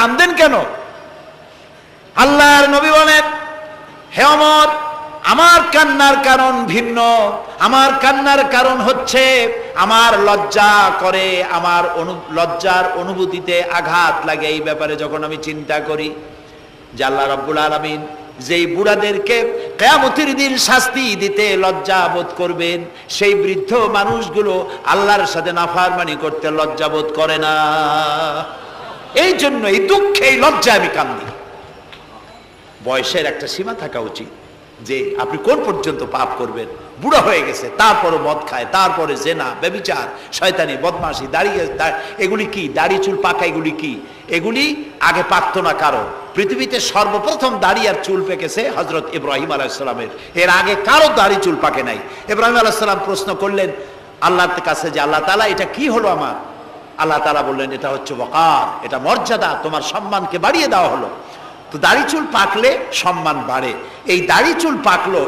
কাঁদেন কেন? আল্লাহর নবী বলেন, হে ওমর, আমার কান্নার কারণ ভিন্ন। আমার কান্নার কারণ হচ্ছে আমার লজ্জা করে, আমার লজ্জার অনুভূতিতে আঘাত লাগে এই ব্যাপারে যখন আমি চিন্তা করি যে আল্লাহ রাব্বুল আলামিন যেই বুড়াদেরকে কিয়ামতের দিন শাস্তি দিতে লজ্জা বোধ করবেন, সেই বৃদ্ধ মানুষগুলো আল্লাহর সাথে নাফরমানি করতে লজ্জা বোধ করে না। এই জন্য এই দুঃখে এই লজ্জা আমি কান্দি। বয়সের একটা সীমা থাকা উচিত যে আপনি কোন পর্যন্ত পাপ করবেন। বুড়া হয়ে গেছে, তারপরও মদ খায়, তারপরে জেনা, ব্যভিচার, শয়তানি, বদমাশি, এগুলি কি? দাড়ি চুল পাকা এগুলি কি? এগুলি আগে পাকতো না কারো। পৃথিবীতে সর্বপ্রথম দাড়ি আর চুল পেকেছে হযরত ইব্রাহিম আলাইহিস সালামের। এর আগে কারো দাড়ি চুল পাকে নাই। ইব্রাহিম আলাইহিস সালাম প্রশ্ন করলেন আল্লাহর কাছে যে আল্লাহ তাআলা, এটা কি হলো আমার? আল্লাহ তাআলা বললেন, এটা হচ্ছে ওয়াকার, এটা মর্যাদা, তোমার সম্মানকে বাড়িয়ে দেওয়া হলো। তো দাড়ি চুল পাকলে সম্মান বাড়ে। এই দাড়ি চুল পাকলো